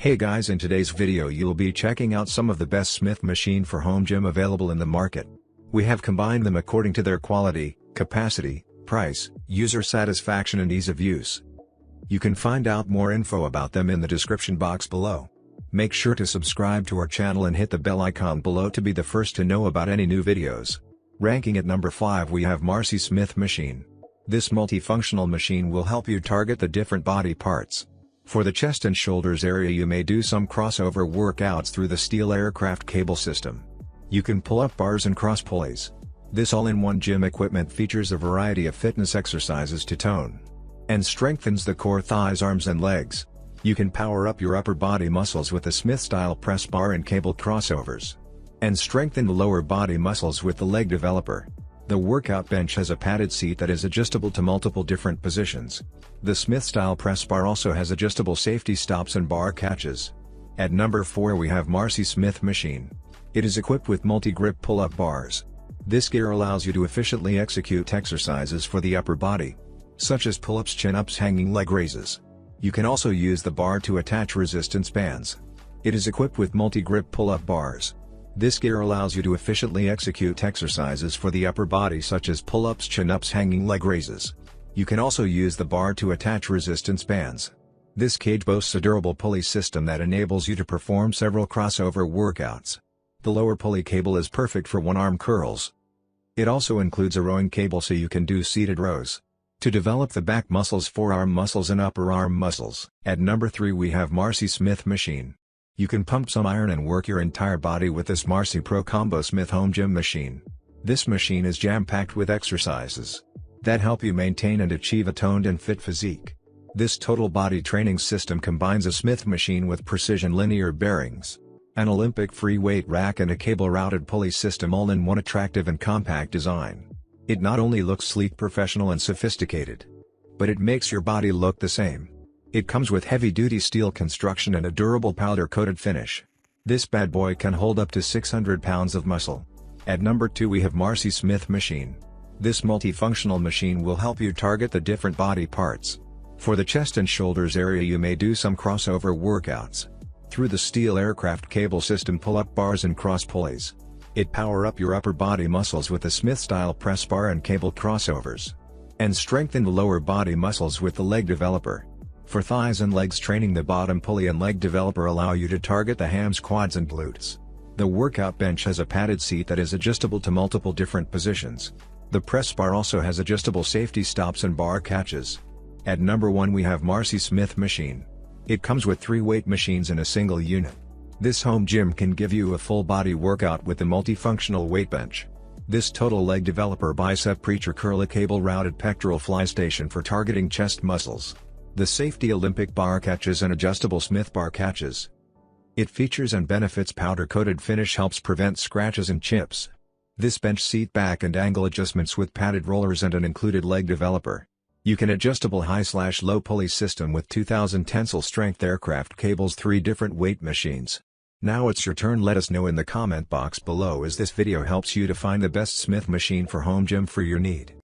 Hey guys, in today's video you'll be checking out some of the best Smith machine for home gym available in the market. We have combined them according to their quality, capacity, price, user satisfaction and ease of use. You can find out more info about them in the description box below. Make sure to subscribe to our channel and hit the bell icon below to be the first to know about any new videos. Ranking at number 5 we have Marcy Smith Machine. This multifunctional machine will help you target the different body parts. For the chest and shoulders area you may do some crossover workouts through the steel aircraft cable system. You can pull up bars and cross pulleys. This all-in-one gym equipment features a variety of fitness exercises to tone and strengthens the core, thighs, arms and legs. You can power up your upper body muscles with the Smith-style press bar and cable crossovers, and strengthen the lower body muscles with the leg developer. The workout bench has a padded seat that is adjustable to multiple different positions. The Smith-style press bar also has adjustable safety stops and bar catches. At number 4 we have Marcy Smith Machine. It is equipped with multi-grip pull-up bars. This gear allows you to efficiently execute exercises for the upper body, such as pull-ups, chin-ups, hanging leg raises. You can also use the bar to attach resistance bands. It is equipped with multi-grip pull-up bars. This gear allows you to efficiently execute exercises for the upper body such as pull-ups, chin-ups, hanging leg raises. You can also use the bar to attach resistance bands. This cage boasts a durable pulley system that enables you to perform several crossover workouts. The lower pulley cable is perfect for one-arm curls. It also includes a rowing cable so you can do seated rows to develop the back muscles, forearm muscles and upper arm muscles. At number 3 we have Marcy Smith Machine. You can pump some iron and work your entire body with this Marcy Pro Combo Smith Home Gym Machine. This machine is jam-packed with exercises that help you maintain and achieve a toned and fit physique. This total body training system combines a Smith machine with precision linear bearings, an Olympic free weight rack and a cable-routed pulley system, all in one attractive and compact design. It not only looks sleek, professional and sophisticated, but it makes your body look the same. It comes with heavy-duty steel construction and a durable powder-coated finish. This bad boy can hold up to 600 pounds of muscle. At number 2 we have Marcy Smith Machine. This multifunctional machine will help you target the different body parts. For the chest and shoulders area you may do some crossover workouts through the steel aircraft cable system, pull-up bars and cross pulleys. It power up your upper body muscles with the Smith-style press bar and cable crossovers, and strengthen the lower body muscles with the leg developer. For thighs and legs training, the bottom pulley and leg developer allow you to target the hams, quads and glutes. The workout bench has a padded seat that is adjustable to multiple different positions. The press bar also has adjustable safety stops and bar catches. At number 1 we have Marcy Smith Machine. It comes with 3 weight machines in a single unit. This home gym can give you a full body workout with the multifunctional weight bench. This total leg developer, bicep preacher curl, a cable routed pectoral fly station for targeting chest muscles, the safety Olympic bar catches and adjustable Smith bar catches. It features and benefits powder-coated finish, helps prevent scratches and chips. This bench seat back and angle adjustments with padded rollers and an included leg developer. You can adjustable high/low pulley system with 2000 tensile strength aircraft cables, 3 different weight machines. Now it's your turn. Let us know in the comment box below as this video helps you to find the best Smith machine for home gym for your need.